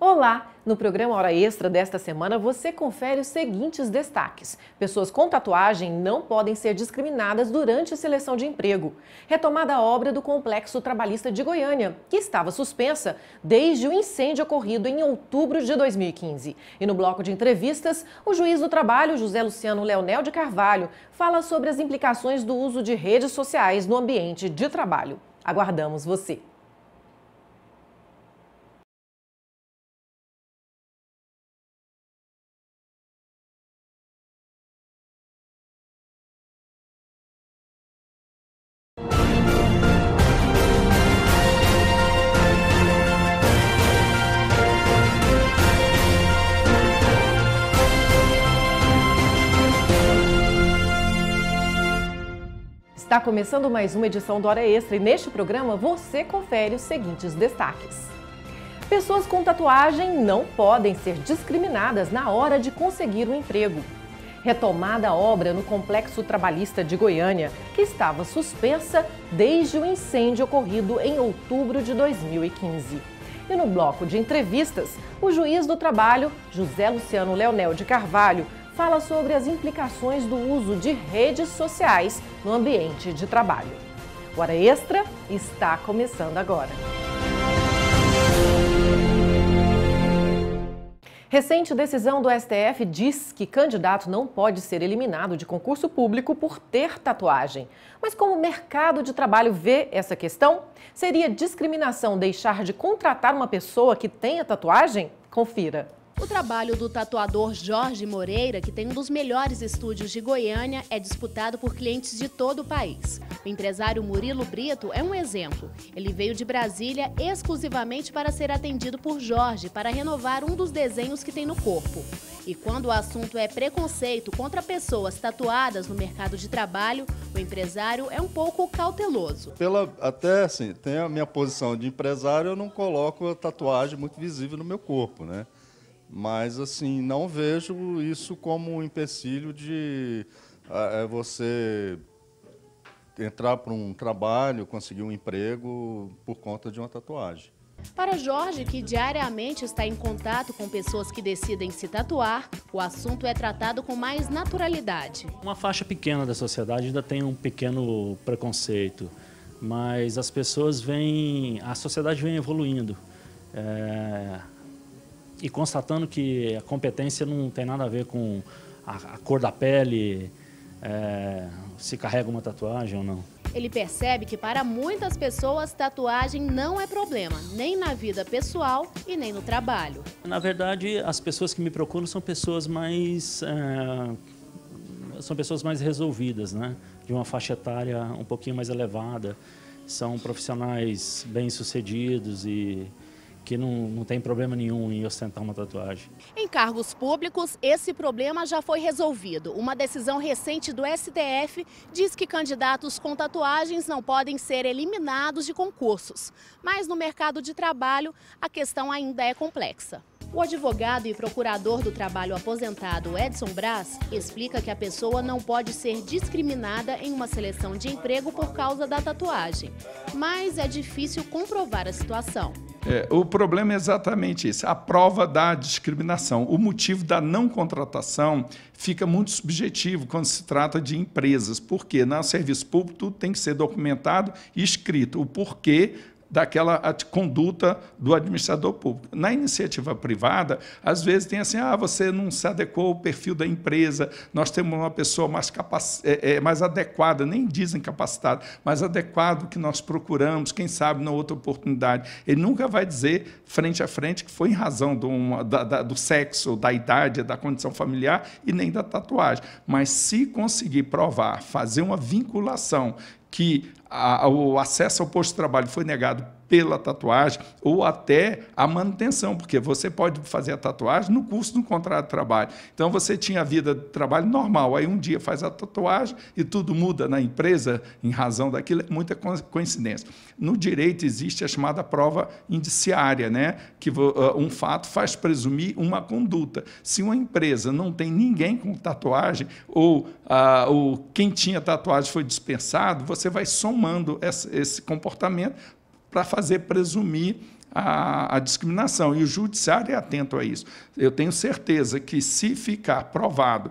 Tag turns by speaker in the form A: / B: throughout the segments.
A: Olá! No programa Hora Extra desta semana, você confere os seguintes destaques. Pessoas com tatuagem não podem ser discriminadas durante a seleção de emprego. Retomada a obra do Complexo Trabalhista de Goiânia, que estava suspensa desde o incêndio ocorrido em outubro de 2015. E no bloco de entrevistas, o juiz do trabalho, José Luciano Leonel de Carvalho, fala sobre as implicações do uso de redes sociais no ambiente de trabalho. Aguardamos você! Está começando mais uma edição do Hora Extra e neste programa você confere os seguintes destaques. Pessoas com tatuagem não podem ser discriminadas na hora de conseguir um emprego. Retomada a obra no Complexo Trabalhista de Goiânia, que estava suspensa desde o incêndio ocorrido em outubro de 2015. E no bloco de entrevistas, o juiz do trabalho, José Luciano Leonel de Carvalho, fala sobre as implicações do uso de redes sociais no ambiente de trabalho. O Hora Extra está começando agora. Recente decisão do STF diz que candidato não pode ser eliminado de concurso público por ter tatuagem. Mas como o mercado de trabalho vê essa questão? Seria discriminação deixar de contratar uma pessoa que tenha tatuagem? Confira.
B: O trabalho do tatuador Jorge Moreira, que tem um dos melhores estúdios de Goiânia, é disputado por clientes de todo o país. O empresário Murilo Brito é um exemplo. Ele veio de Brasília exclusivamente para ser atendido por Jorge, para renovar um dos desenhos que tem no corpo. E quando o assunto é preconceito contra pessoas tatuadas no mercado de trabalho, o empresário é um pouco cauteloso.
C: Até assim, tem a minha posição de empresário, eu não coloco a tatuagem muito visível no meu corpo, né? Mas, assim, não vejo isso como um empecilho de você entrar para um trabalho, conseguir um emprego por conta de uma tatuagem.
B: Para Jorge, que diariamente está em contato com pessoas que decidem se tatuar, o assunto é tratado com mais naturalidade.
D: Uma faixa pequena da sociedade ainda tem um pequeno preconceito, mas as pessoas a sociedade vem evoluindo. E constatando que a competência não tem nada a ver com a cor da pele, se carrega uma tatuagem ou não.
B: Ele percebe que para muitas pessoas tatuagem não é problema, nem na vida pessoal e nem no trabalho.
D: Na verdade, as pessoas que me procuram são pessoas mais resolvidas, né? De uma faixa etária um pouquinho mais elevada. São profissionais bem-sucedidos e que não tem problema nenhum em ostentar uma tatuagem.
B: Em cargos públicos, esse problema já foi resolvido. Uma decisão recente do STF diz que candidatos com tatuagens não podem ser eliminados de concursos. Mas no mercado de trabalho, a questão ainda é complexa. O advogado e procurador do trabalho aposentado Edson Braz explica que a pessoa não pode ser discriminada em uma seleção de emprego por causa da tatuagem. Mas é difícil comprovar a situação.
E: O problema é exatamente isso, a prova da discriminação. O motivo da não contratação fica muito subjetivo quando se trata de empresas, porque no serviço público tudo tem que ser documentado e escrito, o porquê daquela conduta do administrador público. Na iniciativa privada, às vezes tem assim, você não se adequou ao perfil da empresa, nós temos uma pessoa mais adequada, nem dizem capacitada, mais adequado que nós procuramos, quem sabe na outra oportunidade. Ele nunca vai dizer, frente a frente, que foi em razão do sexo, da idade, da condição familiar e nem da tatuagem. Mas se conseguir provar, fazer uma vinculação que o acesso ao posto de trabalho foi negado pela tatuagem ou até a manutenção, porque você pode fazer a tatuagem no curso do contrato de trabalho. Então, você tinha a vida de trabalho normal, aí um dia faz a tatuagem e tudo muda na empresa em razão daquilo, é muita coincidência. No direito existe a chamada prova indiciária, né? Que um fato faz presumir uma conduta. Se uma empresa não tem ninguém com tatuagem ou quem tinha tatuagem foi dispensado, você vai somando esse comportamento para fazer presumir a discriminação. E o judiciário é atento a isso. Eu tenho certeza que, se ficar provado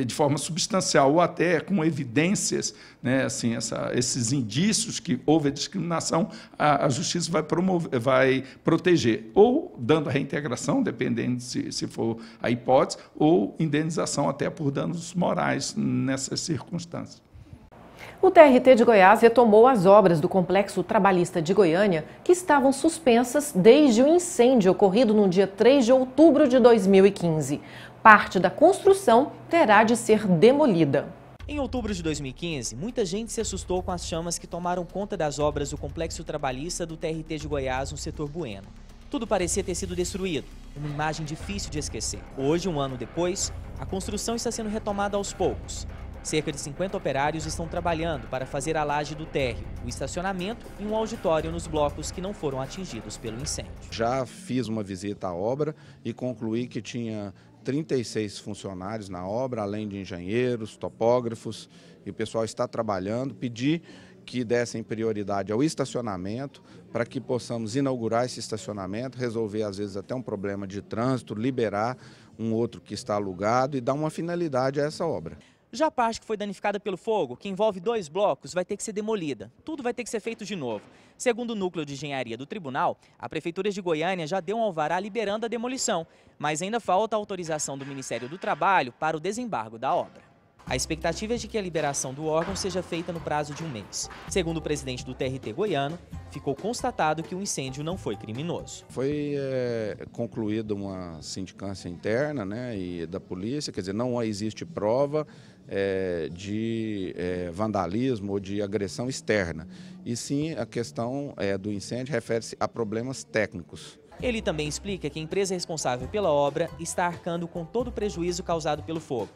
E: de forma substancial ou até com evidências, né, assim, esses indícios que houve a discriminação, a justiça vai proteger, ou dando a reintegração, dependendo se for a hipótese, ou indenização até por danos morais nessas circunstâncias.
A: O TRT de Goiás retomou as obras do Complexo Trabalhista de Goiânia, que estavam suspensas desde o incêndio ocorrido no dia 3 de outubro de 2015. Parte da construção terá de ser demolida.
F: Em outubro de 2015, muita gente se assustou com as chamas que tomaram conta das obras do Complexo Trabalhista do TRT de Goiás no setor Bueno. Tudo parecia ter sido destruído, uma imagem difícil de esquecer. Hoje, um ano depois, a construção está sendo retomada aos poucos. Cerca de 50 operários estão trabalhando para fazer a laje do térreo, o estacionamento e um auditório nos blocos que não foram atingidos pelo incêndio.
G: Já fiz uma visita à obra e concluí que tinha 36 funcionários na obra, além de engenheiros, topógrafos, e o pessoal está trabalhando. Pedi que dessem prioridade ao estacionamento, para que possamos inaugurar esse estacionamento, resolver às vezes até um problema de trânsito, liberar um outro que está alugado e dar uma finalidade a essa obra.
F: Já a parte que foi danificada pelo fogo, que envolve 2 blocos, vai ter que ser demolida. Tudo vai ter que ser feito de novo. Segundo o núcleo de engenharia do tribunal, a Prefeitura de Goiânia já deu um alvará liberando a demolição, mas ainda falta a autorização do Ministério do Trabalho para o desembargo da obra. A expectativa é de que a liberação do órgão seja feita no prazo de um mês. Segundo o presidente do TRT goiano, ficou constatado que o incêndio não foi criminoso.
G: Foi concluída uma sindicância interna, né, e da polícia, quer dizer, não existe prova de vandalismo ou de agressão externa. E sim, a questão do incêndio refere-se a problemas técnicos.
F: Ele também explica que a empresa responsável pela obra está arcando com todo o prejuízo causado pelo fogo.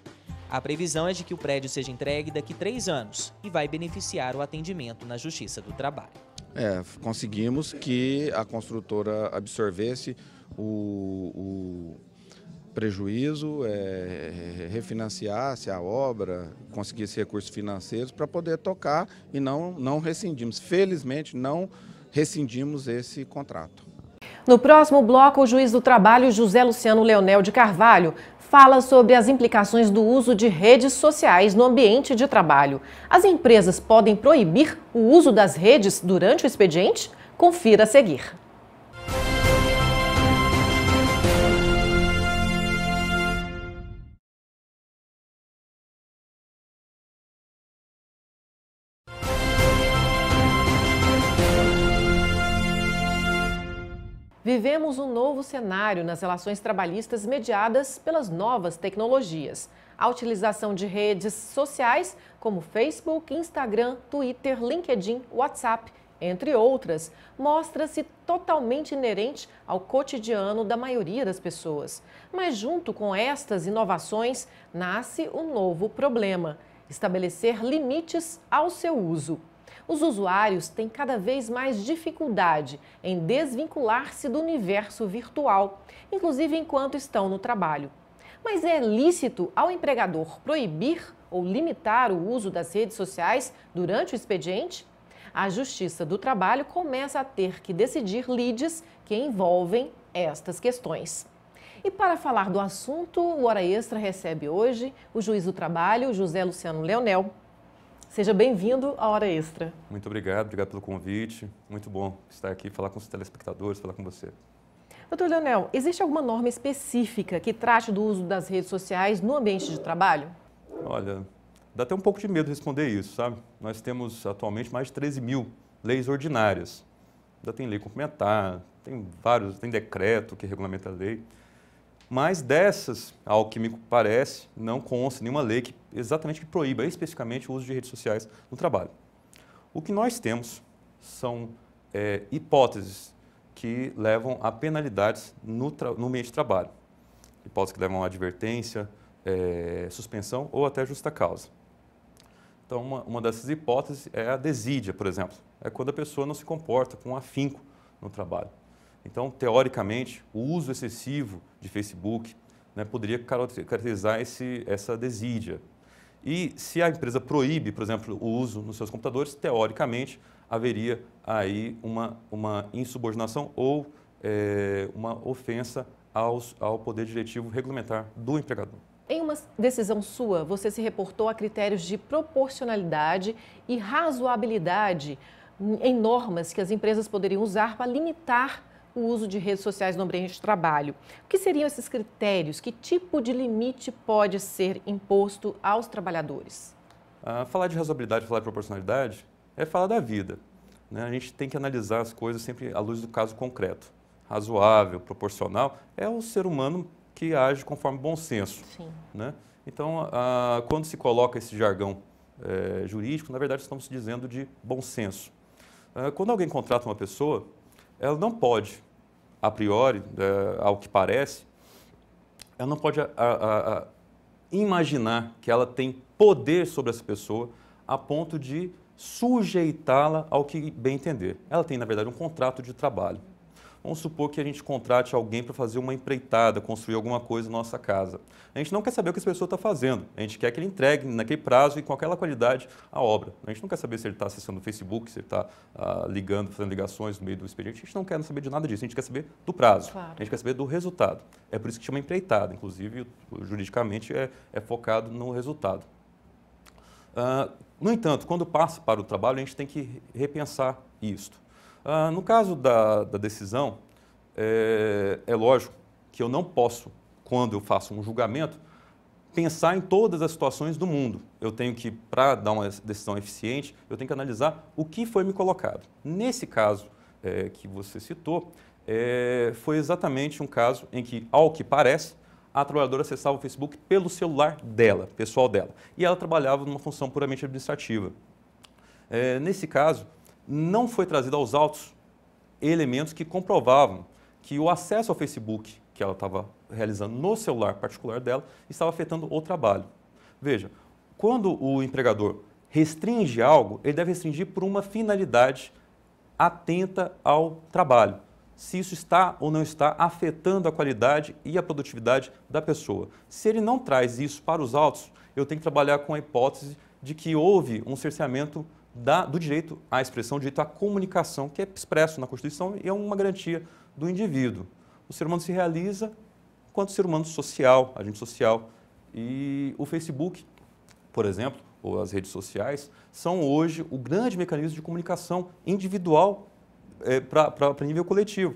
F: A previsão é de que o prédio seja entregue daqui a 3 anos e vai beneficiar o atendimento na Justiça do Trabalho.
G: Conseguimos que a construtora absorvesse o prejuízo, refinanciasse a obra, conseguisse recursos financeiros para poder tocar, e não rescindimos. Felizmente, não rescindimos esse contrato.
A: No próximo bloco, o juiz do trabalho, José Luciano Leonel de Carvalho, fala sobre as implicações do uso de redes sociais no ambiente de trabalho. As empresas podem proibir o uso das redes durante o expediente? Confira a seguir. Vivemos um novo cenário nas relações trabalhistas mediadas pelas novas tecnologias. A utilização de redes sociais como Facebook, Instagram, Twitter, LinkedIn, WhatsApp, entre outras, mostra-se totalmente inerente ao cotidiano da maioria das pessoas. Mas junto com estas inovações, nasce um novo problema: estabelecer limites ao seu uso. Os usuários têm cada vez mais dificuldade em desvincular-se do universo virtual, inclusive enquanto estão no trabalho. Mas é lícito ao empregador proibir ou limitar o uso das redes sociais durante o expediente? A Justiça do Trabalho começa a ter que decidir lides que envolvem estas questões. E para falar do assunto, o Hora Extra recebe hoje o juiz do trabalho, José Luciano Leonel. Seja bem-vindo à Hora Extra.
H: Muito obrigado pelo convite. Muito bom estar aqui, falar com os telespectadores, falar com você.
A: Doutor Leonel, existe alguma norma específica que trate do uso das redes sociais no ambiente de trabalho?
H: Olha, dá até um pouco de medo responder isso, sabe? Nós temos atualmente mais de 13 mil leis ordinárias. Ainda tem lei complementar, tem decreto que regulamenta a lei. Mas dessas, ao que me parece, não consta nenhuma lei que exatamente proíba especificamente o uso de redes sociais no trabalho. O que nós temos são hipóteses que levam a penalidades no ambiente de trabalho. Hipóteses que levam a advertência, suspensão ou até justa causa. Então, uma dessas hipóteses é a desídia, por exemplo. É quando a pessoa não se comporta com afinco no trabalho. Então, teoricamente, o uso excessivo de Facebook, né, poderia caracterizar essa desídia. E se a empresa proíbe, por exemplo, o uso nos seus computadores, teoricamente haveria aí uma insubordinação ou uma ofensa ao poder diretivo regulamentar do empregador.
A: Em uma decisão sua, você se reportou a critérios de proporcionalidade e razoabilidade em normas que as empresas poderiam usar para limitar o uso de redes sociais no ambiente de trabalho. O que seriam esses critérios? Que tipo de limite pode ser imposto aos trabalhadores?
H: Falar de razoabilidade, falar de proporcionalidade é falar da vida, né? A gente tem que analisar as coisas sempre à luz do caso concreto. Razoável, proporcional, é o ser humano que age conforme bom senso.
A: Sim.
H: Né? Então, quando se coloca esse jargão jurídico, na verdade estamos dizendo de bom senso. Quando alguém contrata uma pessoa, ela não pode, a priori, ao que parece, ela não pode imaginar que ela tem poder sobre essa pessoa a ponto de sujeitá-la ao que bem entender. Ela tem, na verdade, um contrato de trabalho. Vamos supor que a gente contrate alguém para fazer uma empreitada, construir alguma coisa na nossa casa. A gente não quer saber o que essa pessoa está fazendo. A gente quer que ele entregue naquele prazo e com aquela qualidade a obra. A gente não quer saber se ele está acessando o Facebook, se ele está ligando, fazendo ligações no meio do expediente. A gente não quer saber de nada disso. A gente quer saber do prazo.
A: Claro.
H: A gente quer saber do resultado. É por isso que chama empreitada. Inclusive, juridicamente, é focado no resultado. No entanto, quando passa para o trabalho, a gente tem que repensar isto. No caso da decisão, é lógico que eu não posso, quando eu faço um julgamento, pensar em todas as situações do mundo. Eu tenho que, para dar uma decisão eficiente, eu tenho que analisar o que foi me colocado. Nesse caso que você citou, foi exatamente um caso em que, ao que parece, a trabalhadora acessava o Facebook pelo celular dela, pessoal dela, e ela trabalhava numa função puramente administrativa. Nesse caso, não foi trazido aos autos elementos que comprovavam que o acesso ao Facebook que ela estava realizando no celular particular dela estava afetando o trabalho. Veja, quando o empregador restringe algo, ele deve restringir por uma finalidade atenta ao trabalho. Se isso está ou não está afetando a qualidade e a produtividade da pessoa. Se ele não traz isso para os autos, eu tenho que trabalhar com a hipótese de que houve um cerceamento do direito à expressão, direito à comunicação, que é expresso na Constituição e é uma garantia do indivíduo. O ser humano se realiza enquanto ser humano social, agente social. E o Facebook, por exemplo, ou as redes sociais, são hoje o grande mecanismo de comunicação individual para nível coletivo.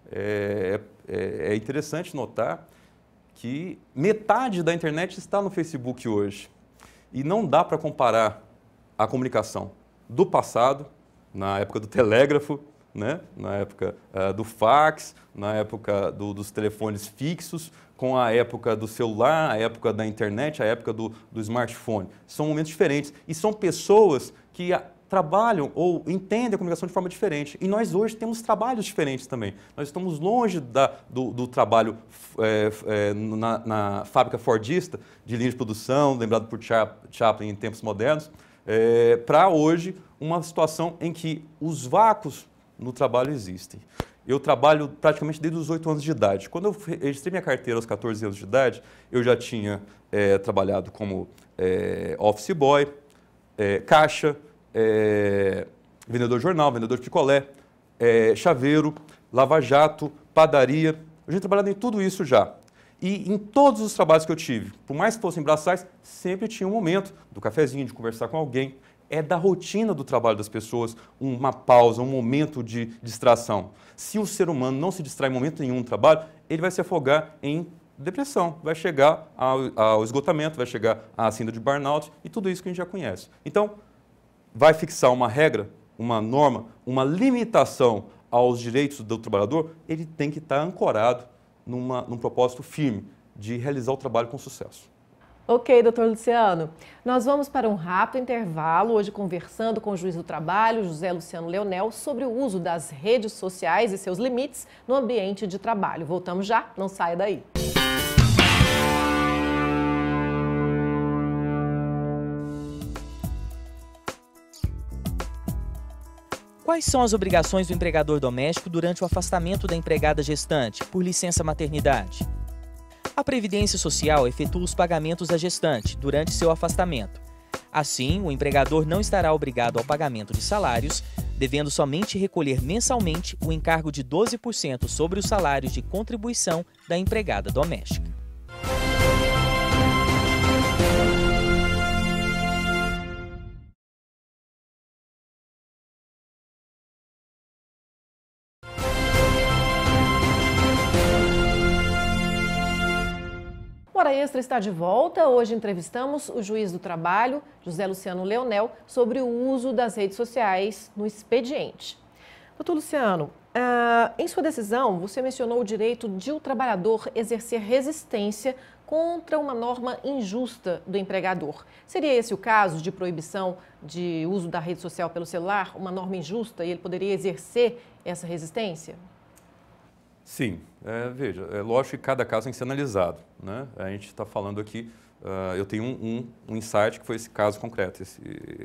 H: É interessante notar que metade da internet está no Facebook hoje. E não dá para comparar a comunicação do passado, na época do telégrafo, né? Na época do fax, na época dos telefones fixos, com a época do celular, a época da internet, a época do smartphone. São momentos diferentes e são pessoas que trabalham ou entendem a comunicação de forma diferente. E nós hoje temos trabalhos diferentes também. Nós estamos longe do trabalho na fábrica fordista, de linha de produção, lembrado por Chaplin em tempos modernos, para hoje uma situação em que os vácuos no trabalho existem. Eu trabalho praticamente desde os 8 anos de idade. Quando eu registrei minha carteira aos 14 anos de idade, eu já tinha trabalhado como office boy, caixa, vendedor de jornal, vendedor de picolé, chaveiro, lava-jato, padaria. Eu já trabalhado em tudo isso já. E em todos os trabalhos que eu tive, por mais que fossem braçais, sempre tinha um momento do cafezinho, de conversar com alguém. É da rotina do trabalho das pessoas uma pausa, um momento de distração. Se o ser humano não se distrai em momento nenhum no trabalho, ele vai se afogar em depressão, vai chegar ao esgotamento, vai chegar à síndrome de burnout e tudo isso que a gente já conhece. Então, vai fixar uma regra, uma norma, uma limitação aos direitos do trabalhador, ele tem que estar ancorado num propósito firme de realizar o trabalho com sucesso.
A: Ok, doutor Luciano. Nós vamos para um rápido intervalo, hoje conversando com o juiz do trabalho, José Luciano Leonel, sobre o uso das redes sociais e seus limites no ambiente de trabalho. Voltamos já, não saia daí.
F: Quais são as obrigações do empregador doméstico durante o afastamento da empregada gestante por licença maternidade? A Previdência Social efetua os pagamentos da gestante durante seu afastamento. Assim, o empregador não estará obrigado ao pagamento de salários, devendo somente recolher mensalmente o encargo de 12% sobre os salários de contribuição da empregada doméstica.
A: Hora Extra está de volta. Hoje entrevistamos o juiz do trabalho, José Luciano Leonel, sobre o uso das redes sociais no expediente. Doutor Luciano, em sua decisão, você mencionou o direito de o trabalhador exercer resistência contra uma norma injusta do empregador. Seria esse o caso de proibição de uso da rede social pelo celular, uma norma injusta, e ele poderia exercer essa resistência?
H: Sim, veja, é lógico que cada caso tem que ser analisado, né? A gente está falando aqui, eu tenho um insight que foi esse caso concreto,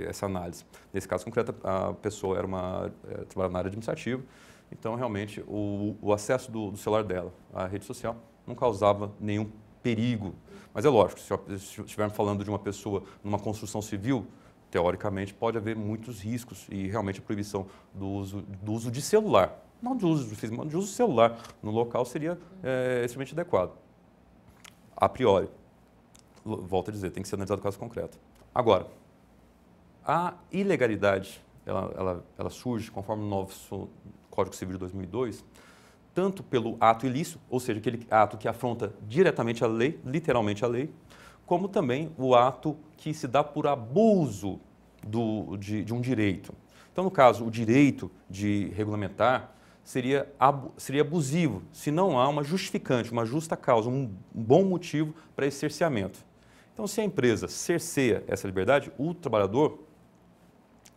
H: essa análise. Nesse caso concreto, a pessoa trabalhava na área administrativa, então realmente o acesso do celular dela à rede social não causava nenhum perigo. Mas é lógico, se estivermos falando de uma pessoa numa construção civil, teoricamente pode haver muitos riscos e realmente a proibição do uso de celular, não de uso do Facebook, mas de uso celular no local seria extremamente adequado. A priori, volto a dizer, tem que ser analisado o caso concreto. Agora, a ilegalidade, ela surge conforme o novo Código Civil de 2002, tanto pelo ato ilícito, ou seja, aquele ato que afronta diretamente a lei, literalmente a lei, como também o ato que se dá por abuso de um direito. Então, no caso, o direito de regulamentar seria abusivo, se não há uma justificante, uma justa causa, um bom motivo para esse cerceamento. Então, se a empresa cerceia essa liberdade, o trabalhador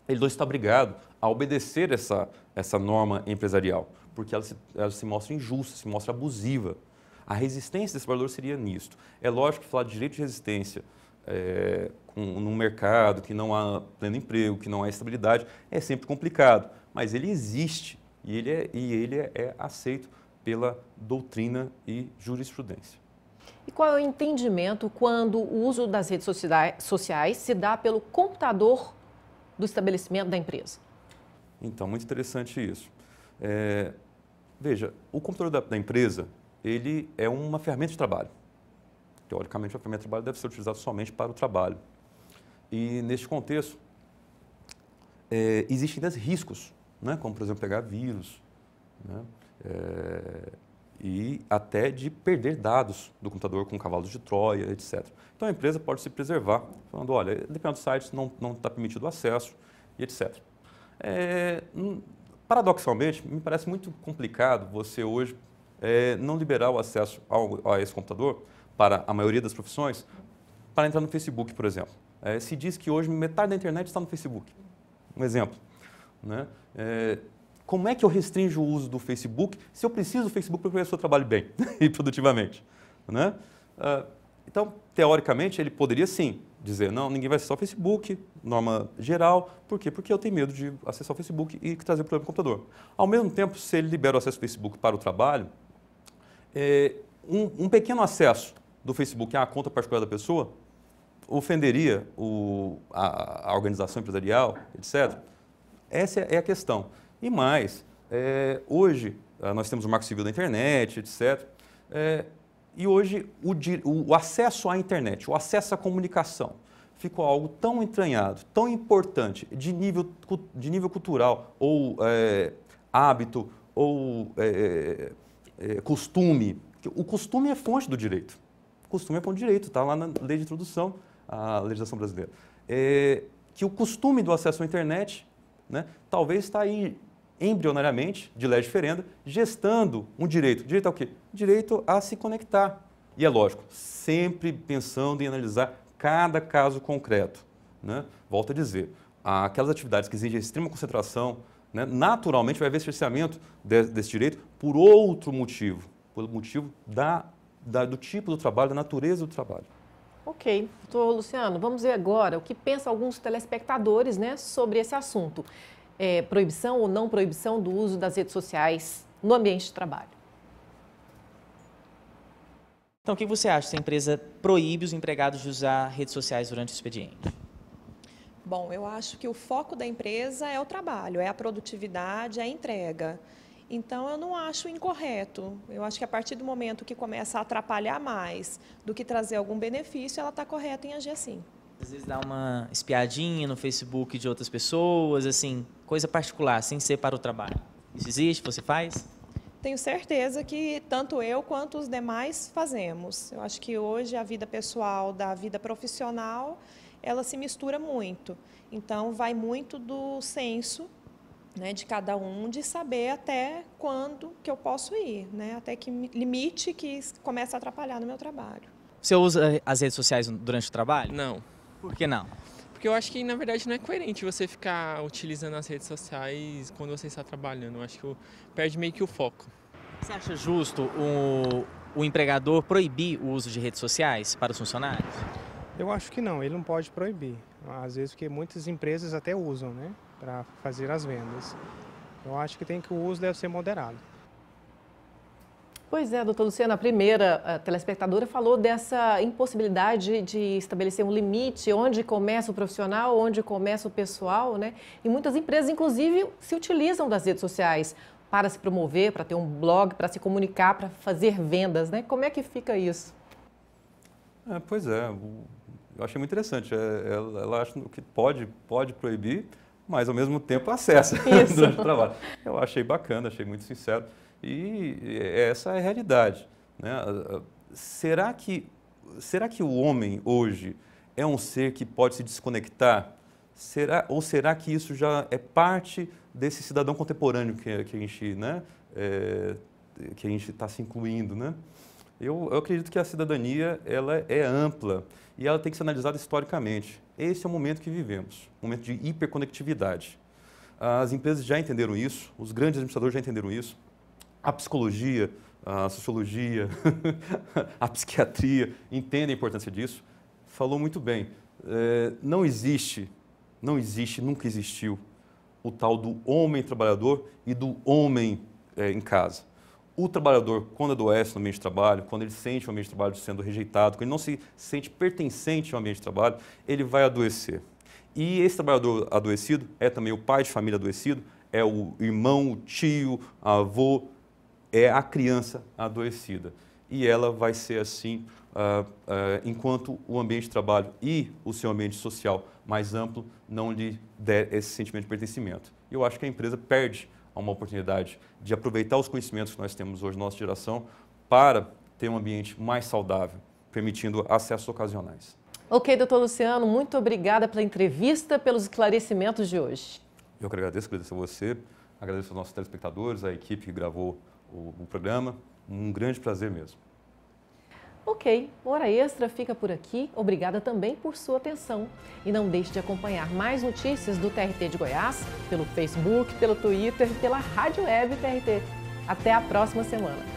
H: ele não está obrigado a obedecer essa norma empresarial, porque ela se mostra injusta, se mostra abusiva. A resistência desse trabalhador seria nisto. É lógico que falar de direito de resistência num mercado que não há pleno emprego, que não há estabilidade, é sempre complicado, mas ele existe. E ele é aceito pela doutrina e jurisprudência.
A: E qual é o entendimento quando o uso das redes sociais se dá pelo computador do estabelecimento da empresa?
H: Então, muito interessante isso. Veja, o computador da empresa, ele é uma ferramenta de trabalho. Teoricamente, a ferramenta de trabalho deve ser utilizada somente para o trabalho. E, neste contexto, existem riscos, né? Como, por exemplo, pegar vírus, né? E até de perder dados do computador com cavalos de Troia, etc. Então, a empresa pode se preservar, falando, olha, determinados sites não está permitido o acesso, e etc. Paradoxalmente, me parece muito complicado você hoje não liberar o acesso a esse computador para a maioria das profissões para entrar no Facebook, por exemplo. Se diz que hoje metade da internet está no Facebook. Um exemplo. Né? Como é que eu restringo o uso do Facebook se eu preciso do Facebook para que a pessoa trabalhe bem e produtivamente? Né? Então, teoricamente, ele poderia sim dizer, não, ninguém vai acessar o Facebook, norma geral. Por quê? Porque eu tenho medo de acessar o Facebook e trazer problema para o computador. Ao mesmo tempo, se ele libera o acesso ao Facebook para o trabalho, um pequeno acesso do Facebook à conta particular da pessoa ofenderia a organização empresarial, etc. Essa é a questão. E mais, hoje nós temos o Marco Civil da Internet, etc. E hoje o acesso à internet, o acesso à comunicação, ficou algo tão entranhado, tão importante, de nível cultural, ou hábito, ou costume. O costume é fonte do direito. O costume é fonte do direito, está lá na lei de introdução à legislação brasileira. Que o costume do acesso à internet, né, talvez está aí embrionariamente, de lege ferenda, gestando um direito. Direito ao quê? Direito a se conectar. E é lógico, sempre pensando em analisar cada caso concreto. Né? Volto a dizer, aquelas atividades que exigem extrema concentração, né, naturalmente vai haver cerceamento desse direito por outro motivo, pelo motivo do tipo do trabalho, da natureza do trabalho.
A: Ok, doutor Luciano, vamos ver agora o que pensam alguns telespectadores, né, sobre esse assunto. Proibição ou não proibição do uso das redes sociais no ambiente de trabalho?
F: Então, o que você acha se a empresa proíbe os empregados de usar redes sociais durante o expediente?
I: Bom, eu acho que o foco da empresa é o trabalho, é a produtividade, é a entrega. Então, eu não acho incorreto. Eu acho que a partir do momento que começa a atrapalhar mais do que trazer algum benefício, ela está correta em agir assim.
F: Às vezes dá uma espiadinha no Facebook de outras pessoas, assim, coisa particular, sem ser para o trabalho. Isso existe? Você faz?
I: Tenho certeza que tanto eu quanto os demais fazemos. Eu acho que hoje a vida pessoal da vida profissional, ela se mistura muito. Então, vai muito do senso, né, de cada um, de saber até quando que eu posso ir, né, até que limite que começa a atrapalhar no meu trabalho.
F: Você usa as redes sociais durante o trabalho?
J: Não.
F: Por que não?
J: Porque eu acho que, na verdade, não é coerente você ficar utilizando as redes sociais quando você está trabalhando. Eu acho que perde meio que o foco.
F: Você acha justo o empregador proibir o uso de redes sociais para os funcionários?
K: Eu acho que não, ele não pode proibir. Às vezes, porque muitas empresas até usam, né, para fazer as vendas. Eu acho que o uso deve ser moderado.
A: Pois é, doutor Luciano, a primeira telespectadora falou dessa impossibilidade de estabelecer um limite onde começa o profissional, onde começa o pessoal, né? E muitas empresas, inclusive, se utilizam das redes sociais para se promover, para ter um blog, para se comunicar, para fazer vendas, né? Como é que fica isso?
H: Pois é, eu achei muito interessante. Ela acha que pode proibir, mas ao mesmo tempo acessa durante o trabalho. Eu achei bacana, achei muito sincero. E essa é a realidade, né? Será que o homem hoje é um ser que pode se desconectar? Ou será que isso já é parte desse cidadão contemporâneo que a gente, né, que a gente está se incluindo, né? Eu acredito que a cidadania ela é ampla e ela tem que ser analisada historicamente. Esse é o momento que vivemos, um momento de hiperconectividade. As empresas já entenderam isso, os grandes administradores já entenderam isso. A psicologia, a sociologia, a psiquiatria entendem a importância disso. Falou muito bem. Não existe, nunca existiu o tal do homem trabalhador e do homem em casa. O trabalhador, quando adoece no ambiente de trabalho, quando ele sente o ambiente de trabalho sendo rejeitado, quando ele não se sente pertencente ao ambiente de trabalho, ele vai adoecer. E esse trabalhador adoecido é também o pai de família adoecido, é o irmão, o tio, a avô, é a criança adoecida. E ela vai ser assim enquanto o ambiente de trabalho e o seu ambiente social mais amplo não lhe der esse sentimento de pertencimento. E eu acho que a empresa perde uma oportunidade de aproveitar os conhecimentos que nós temos hoje na nossa geração para ter um ambiente mais saudável, permitindo acessos ocasionais.
A: Ok, doutor Luciano, muito obrigada pela entrevista, pelos esclarecimentos de hoje.
H: Eu que agradeço a você, agradeço aos nossos telespectadores, a equipe que gravou o programa, um grande prazer mesmo.
A: Ok, Hora Extra fica por aqui. Obrigada também por sua atenção. E não deixe de acompanhar mais notícias do TRT de Goiás pelo Facebook, pelo Twitter e pela Rádio Web TRT. Até a próxima semana.